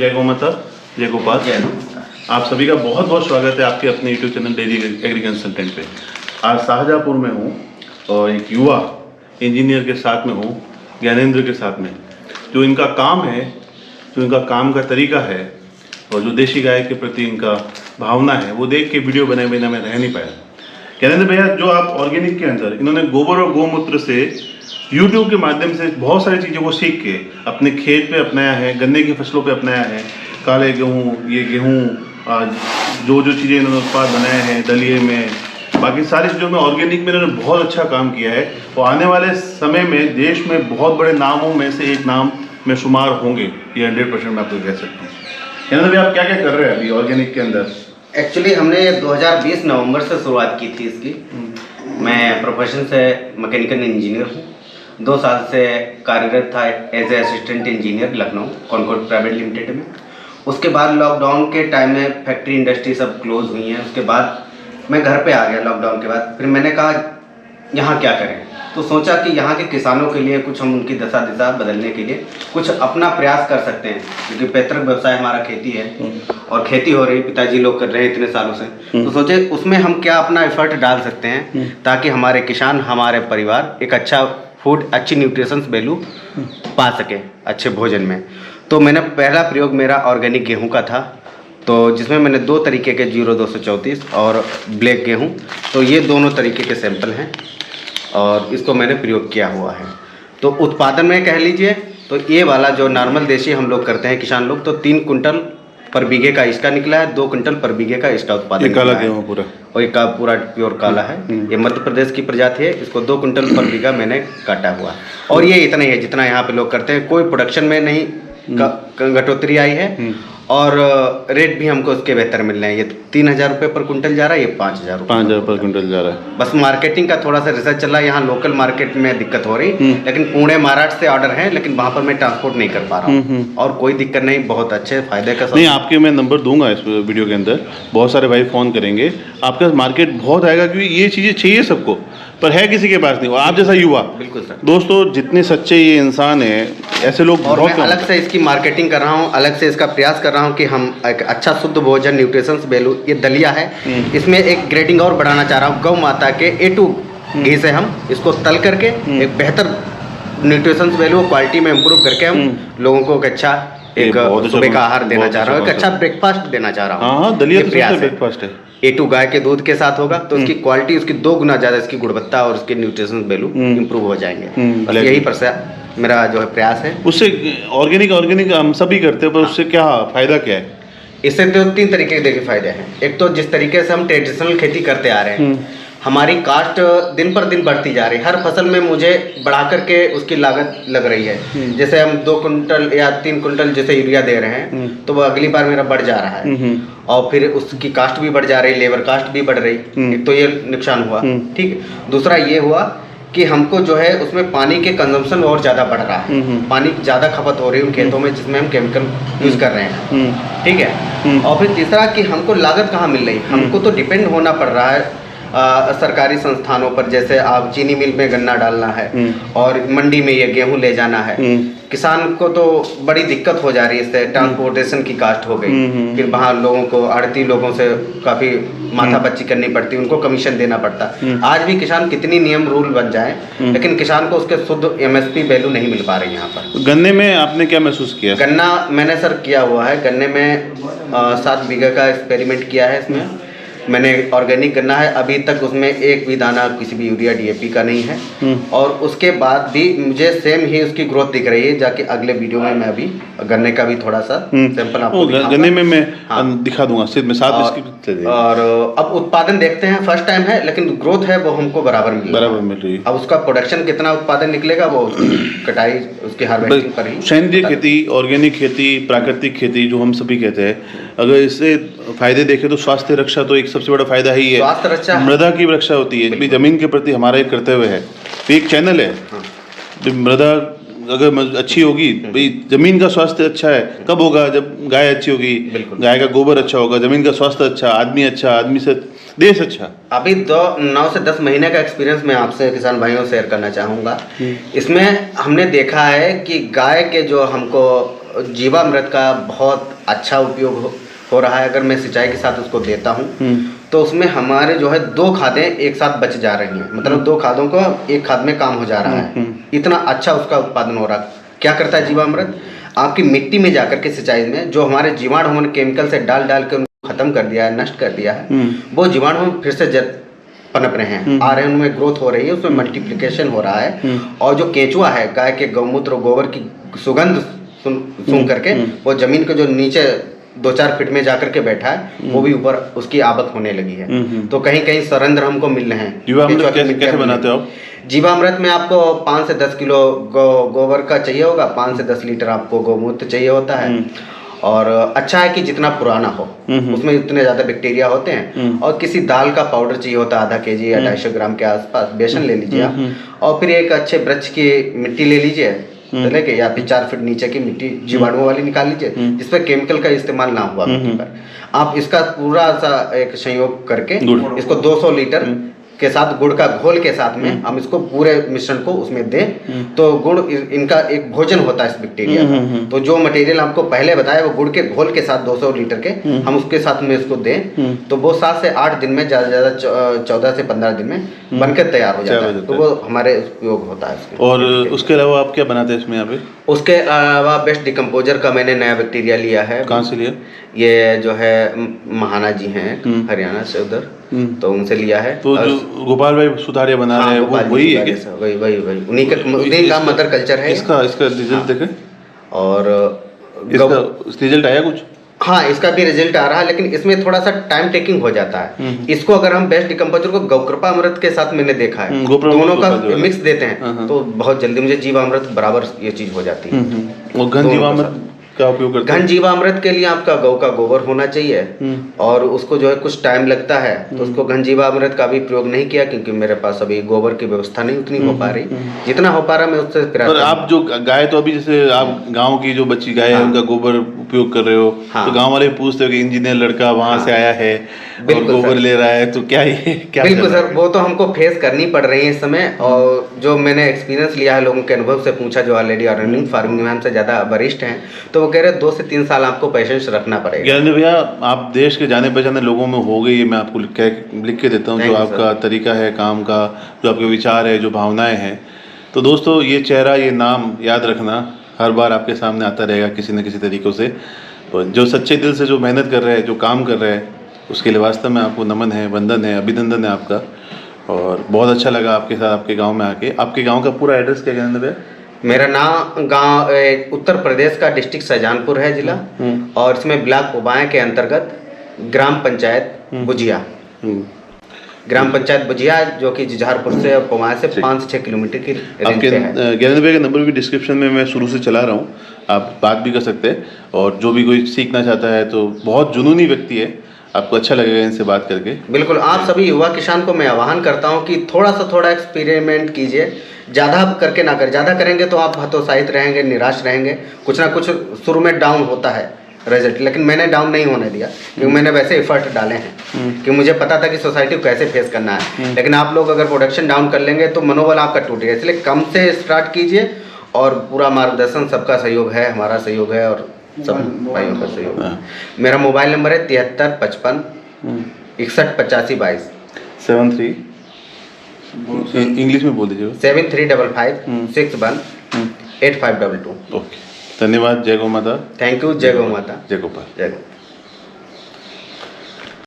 जय गौ माता, जय गोपाल। आप सभी का बहुत बहुत स्वागत है आपके अपने YouTube channel daily agri consultant पे। आज शाहजहाँपुर में हूँ और एक युवा इंजीनियर के साथ में हूँ, ज्ञानेंद्र के साथ में। जो इनका काम है, जो इनका काम का तरीका है और जो देशी गाय के प्रति इनका भावना है, वो देख के वीडियो बनाए बिना मैं रह नहीं पाया। ज्ञानेंद्र भैया, जो आप ऑर्गेनिक के अंदर इन्होंने गोबर और गोमूत्र से यूट्यूब के माध्यम से बहुत सारी चीज़ों को सीख के अपने खेत पे अपनाया है, गन्ने की फसलों पे अपनाया है, काले गेहूँ, ये गेहूँ, जो जो चीज़ें इन्होंने उत्पाद बनाए हैं दलिए में, बाकी सारी चीज़ों में ऑर्गेनिक में इन्होंने बहुत अच्छा काम किया है। और आने वाले समय में देश में बहुत बड़े नामों में से एक नाम में शुमार होंगे, ये 100% मैं आपको कह सकता हूँ। ज्ञानेंद्र भैया, आप क्या क्या कर रहे हैं अभी ऑर्गेनिक के अंदर? एक्चुअली हमने 2020 नवंबर से शुरुआत की थी इसकी। मैं प्रोफेशन से मैकेनिकल इंजीनियर हूँ। 2 साल से कार्यरत था as a assistant engineer Lucknow Concord private limited में। उसके बाद लॉकडाउन के टाइम में फैक्ट्री इंडस्ट्री सब क्लोज हुई हैं। उसके बाद मैं घर पे आ गया लॉकडाउन के बाद। फिर मैंने कहा यहाँ क्या करें, तो सोचा कि यहाँ के किसानों के लिए कुछ हम उनकी दशा दिशा बदलने के लिए कुछ अपना प्रयास कर सकते हैं, क्योंकि पैतृक व्यवसाय हमारा खेती है और खेती हो रही, पिताजी लोग कर रहे हैं इतने सालों से। तो सोचे उसमें हम क्या अपना एफर्ट डाल सकते हैं ताकि हमारे किसान, हमारे परिवार एक अच्छा फूड, अच्छी न्यूट्रिशंस वैल्यू पा सके अच्छे भोजन में। तो मैंने पहला प्रयोग मेरा ऑर्गेनिक गेहूँ का था, तो जिसमें मैंने 2 तरीके के 0234 और ब्लैक गेहूँ, तो ये दोनों तरीके के सैंपल हैं और इसको मैंने प्रयोग किया हुआ है। तो उत्पादन में कह लीजिए तो ये वाला जो नॉर्मल देशी हम लोग करते हैं किसान लोग, तो 3 कुंटल पर बीघे का इसका निकला है, 2 कुंटल पर बीघे का इसका उत्पादन निकला है। पूरा और ये पूरा प्योर काला है। ये मध्य प्रदेश की प्रजाति है। इसको 2 कुंटल पर बीघा मैंने काटा हुआ है और ये इतना ही है जितना यहाँ पे लोग करते हैं। कोई प्रोडक्शन में नहीं घटोतरी आई है और रेट भी हमको उसके बेहतर मिल रहे हैं। ये 3000 रुपये पर कुंटल जा रहा है, ये 5000 पर कुंटल जा रहा है। बस मार्केटिंग का थोड़ा सा रिसर्च चल रहा है। यहाँ लोकल मार्केट में दिक्कत हो रही, लेकिन पुणे महाराष्ट्र से ऑर्डर है, लेकिन वहाँ पर मैं ट्रांसपोर्ट नहीं कर पा रहा हूँ। और कोई दिक्कत नहीं, बहुत अच्छे फायदे का नहीं। आपके मैं नंबर दूंगा इस वीडियो के अंदर, बहुत सारे भाई फ़ोन करेंगे, आपका मार्केट बहुत आएगा, क्योंकि ये चीज़ें चाहिए सबको, पर है किसी के पास नहीं। आप जैसा युवा, बिल्कुल सर। दोस्तों, जितने सच्चे ये इंसान है, ऐसे लोग और मैं अलग से इसकी मार्केटिंग कर रहा हूँ, अलग से इसका प्रयास कर रहा हूँ कि हम एक अच्छा शुद्ध भोजन, न्यूट्रिशंस वैल्यू, ये दलिया है, इसमें एक ग्रेडिंग और बढ़ाना चाह रहा हूँ। गौ माता के A2 घी से हम इसको तल करके एक बेहतर न्यूट्रिशंस वैल्यू, क्वालिटी में इम्प्रूव करके हम लोगों को एक अच्छा एक सुबह का आहार देना चाह रहा हूँ, एक अच्छा ब्रेकफास्ट देना चाह रहा हूँ। हाँ, दलिया तो ब्रेकफास्ट है। A2 गाय के दूध के साथ होगा तो उसकी क्वालिटी, उसकी 2 गुना ज़्यादा इसकी गुणवत्ता और उसके न्यूट्रिशन वैल्यू इंप्रूव हो जाएंगे। बस यही मेरा जो है प्रयास है। उससे ऑर्गेनिक हम सभी करते हैं, पर उससे क्या फ़ायदा क्या है? इससे तो 3 तरीके के देखिए फायदे हैं। एक तो जिस तरीके से हम ट्रेडिशनल खेती करते आ रहे हैं, हमारी कास्ट दिन पर दिन बढ़ती जा रही है। हर फसल में मुझे बढ़ा करके उसकी लागत लग रही है। जैसे हम 2 कुंटल या 3 कुंटल जैसे यूरिया दे रहे हैं, तो वो अगली बार मेरा बढ़ जा रहा है और फिर उसकी कास्ट भी बढ़ जा रही, लेबर कास्ट भी बढ़ रही। एक तो ये नुकसान हुआ, ठीक है। दूसरा ये हुआ कि हमको जो है उसमें पानी के कंजम्पशन और ज़्यादा बढ़ रहा है, पानी ज़्यादा खपत हो रही है उन खेतों में जिसमें हम केमिकल यूज़ कर रहे हैं, ठीक है। और फिर तीसरा कि हमको लागत कहाँ मिल रही, हमको तो डिपेंड होना पड़ रहा है सरकारी संस्थानों पर। जैसे आप चीनी मिल में गन्ना डालना है और मंडी में ये गेहूं ले जाना है, किसान को तो बड़ी दिक्कत हो जा रही है इससे। ट्रांसपोर्टेशन की कास्ट हो गई, फिर वहाँ लोगों को, आड़ती लोगों से काफ़ी माथापच्ची करनी पड़ती, उनको कमीशन देना पड़ता। आज भी किसान कितनी नियम रूल बन जाए, लेकिन किसान को उसके शुद्ध MSP वैल्यू नहीं मिल पा रही यहाँ पर। गन्ने में आपने क्या महसूस किया? गन्ना मैंने सर किया हुआ है। गन्ने में 7 बीघा का एक्सपेरिमेंट किया है। इसमें मैंने ऑर्गेनिक गन्ना है, अभी तक उसमें एक भी दाना किसी भी यूरिया DAP का नहीं है। और उसके बाद भी मुझे सेम ही उसकी ग्रोथ दिख रही है। जाके अगले वीडियो में मैं अभी गन्ने का भी थोड़ा सा सैंपल आपको गन्ने में मैं दिखा दूंगा सिर्फ में 7 इसकी। और अब उत्पादन देखते हैं, फर्स्ट टाइम है लेकिन ग्रोथ है वो हमको बराबर मिल रही है। अब उसका प्रोडक्शन कितना उत्पादन निकलेगा वो कटाई, उसकी हार्वेस्टिंग पर ही। सैंद्रीय खेती, ऑर्गेनिक खेती, प्राकृतिक खेती जो हम सभी कहते हैं, अगर इससे फायदे देखें तो स्वास्थ्य रक्षा तो एक सबसे बड़ा फायदा ही है। स्वास्थ्य रक्षा, मृदा की रक्षा होती है, जमीन के प्रति हमारा एक कर्तव्य है। तो एक चैनल है, जब मृदा अगर अच्छी होगी, भाई जमीन का स्वास्थ्य अच्छा है कब होगा? जब गाय अच्छी होगी, गाय का गोबर अच्छा होगा, जमीन का स्वास्थ्य अच्छा, आदमी से देश अच्छा। अभी 9 से 10 महीने का एक्सपीरियंस मैं आपसे किसान भाइयों शेयर करना चाहूँगा। इसमें हमने देखा है कि गाय के जो हमको जीवामृत का बहुत अच्छा उपयोग हो रहा है। अगर मैं सिंचाई के साथ उसको देता हूँ तो उसमें हमारे जो है 2 खादें एक साथ बच जा रही हैं, मतलब 2 खादों को एक खाद में काम हो जा रहा है। इतना अच्छा उसका उत्पादन हो रहा है। क्या करता है जीवामृत, आपकी मिट्टी में जाकर के सिंचाई में जो हमारे जीवाणु हमने केमिकल से डाल के उनको खत्म कर दिया है, नष्ट कर दिया है, वो जीवाणु फिर से पनप रहे हैं, आ रहे हैं, उनमें ग्रोथ हो रही है, उसमें मल्टीप्लिकेशन हो रहा है। और जो केंचुआ है, गाय के गौमूत्र गोबर की सुगंध सूंघ करके वो जमीन के जो नीचे 2-4 फीट में जाकर के बैठा है, वो भी ऊपर उसकी आवक होने लगी है। तो कहीं कहीं सरंध्र हमको मिल रहे हैं। जीवामृत कैसे बनाते हो आप? जीवामृत में आपको 5 से 10 किलो गोबर का चाहिए होगा, 5 से 10 लीटर आपको गौमूत्र चाहिए होता है। और अच्छा है कि जितना पुराना हो उसमें उतने ज़्यादा बैक्टीरिया होते हैं। और किसी दाल का पाउडर चाहिए होता है, आधा केजी या 250 ग्राम के आसपास। बेसन ले लीजिए आप, और फिर एक अच्छे वृक्ष की मिट्टी ले लीजिए लेके, या फिर 4 फीट नीचे की मिट्टी जीवाणुओं वाली निकाल लीजिए, जिसमें केमिकल का इस्तेमाल ना हुआ मिट्टी पर। आप इसका पूरा सा एक संयोग करके इसको 200 लीटर के साथ गुड़ का घोल के साथ में हम इसको पूरे मिश्रण को उसमें दें, तो गुड़ इनका एक भोजन होता है इस बैक्टीरिया का। तो जो मटेरियल आपको पहले बताया वो गुड़ के घोल के साथ 200 लीटर के हम उसके साथ में इसको दें, तो वो 7 से 8 दिन में, ज़्यादा से ज़्यादा 14 से 15 दिन में बनकर तैयार हो जाता है। तो वो हमारे उपयोग होता है। और उसके अलावा आप क्या बनाते हैं इसमें यहाँ पे? उसके अलावा बेस्ट डिकम्पोजर का मैंने नया बैक्टीरिया लिया है। कहाँ से लिया? ये जो है महाना जी हैं हरियाणा से, उधर, तो उनसे लिया है। तो जो गोपाल भाई सुधारिया बना रहे हैं वो वही है क्या? वही उन्हीं का मदर कल्चर है। इसका रिजल्ट देखें। और इसका रिजल्ट आया कुछ? हाँ, इसका भी रिजल्ट आ रहा है, लेकिन इसमें थोड़ा सा टाइम टेकिंग हो जाता है। इसको अगर हम बेस्ट डिकम्पोजर को गौकृपामृत के साथ मैंने देखा है, दोनों का मिक्स देते हैं तो बहुत जल्दी मुझे जीवामृत बराबर ये चीज हो जाती है। और घन जीवामृत का उपयोग करते हैं? घन जीवामृत के लिए आपका गौ का गोबर होना चाहिए, और उसको जो है कुछ टाइम लगता है, तो उसको घन जीवामृत का भी प्रयोग नहीं किया, क्योंकि मेरे पास अभी गोबर की व्यवस्था नहीं उतनी हो पा रही। जितना हो पा रहा मैं उससे पर आप जो गाय, तो अभी जैसे आप गांव की जो बच्ची गाय है उनका गोबर उपयोग कर रहे हो, तो गांव वाले पूछते हो कि इंजीनियर लड़का वहां से आया है और गोबर ले रहा है, तो क्या ये क्या? बिल्कुल सर, वो तो हमको फेस करनी पड़ रही है इस समय। और जो मैंने एक्सपीरियंस लिया है, लोगों के अनुभव से पूछा जो ऑलरेडी ऑर्गेनिक फार्मिंग में हमसे ज़्यादा वरिष्ठ हैं, तो वो कह रहे 2 से 3 साल आपको पेशेंस रखना पड़ेगा। ज्ञानेंद्र भैया, आप देश के जाने पहचाने लोगों में हो गई, मैं आपको लिख के देता हूँ, जो आपका तरीका है काम का, जो आपके विचार है, जो भावनाएं हैं। तो दोस्तों, ये चेहरा, ये नाम याद रखना, हर बार आपके सामने आता रहेगा किसी न किसी तरीक़ों से। तो जो सच्चे दिल से जो मेहनत कर रहे हैं, जो काम कर रहे हैं, उसके लिए वास्तव में आपको नमन है, वंदन है, अभिनंदन है आपका। और बहुत अच्छा लगा आपके साथ, आपके गाँव में आके। आपके गाँव का पूरा एड्रेस क्या ज्ञानेंद्र भैया? मेरा नाम गांव उत्तर प्रदेश का डिस्ट्रिक्ट शाहजहानपुर है जिला, और इसमें ब्लॉक पुबाएं के अंतर्गत ग्राम पंचायत बुझिया, ग्राम पंचायत बुझिया, जो कि जुझारपुर से और पुबाएं से 5 से 6 किलोमीटर की रेंज पे है। ज्ञानेंद्र भैया का नंबर भी डिस्क्रिप्शन में मैं शुरू से चला रहा हूँ, आप बात भी कर सकते हैं। और जो भी कोई सीखना चाहता है, तो बहुत जुनूनी व्यक्ति है, आपको अच्छा लगेगा इनसे बात करके। बिल्कुल, आप सभी युवा किसान को मैं आह्वान करता हूं कि थोड़ा एक्सपेरिमेंट कीजिए, ज़्यादा करके ना करें। ज़्यादा करेंगे तो आप हतोत्साहित रहेंगे, निराश रहेंगे, कुछ ना कुछ शुरू में डाउन होता है रिजल्ट, लेकिन मैंने डाउन नहीं होने दिया, क्योंकि मैंने वैसे एफर्ट डाले हैं कि मुझे पता था कि सोसाइटी को कैसे फेस करना है। लेकिन आप लोग अगर प्रोडक्शन डाउन कर लेंगे तो मनोबल आपका टूटेगा, इसलिए कम से स्टार्ट कीजिए। और पूरा मार्गदर्शन, सबका सहयोग है, हमारा सहयोग है, और सब भाइयों का सहयोग है। मेरा मोबाइल नंबर है 73 55 61 85 22। 73 इंग्लिश में बोल दीजिए। 7355 61 8522। ओके, धन्यवाद। जय गौ माता। Thank you. जय गौ माता। जय गोपाल। जय गौ।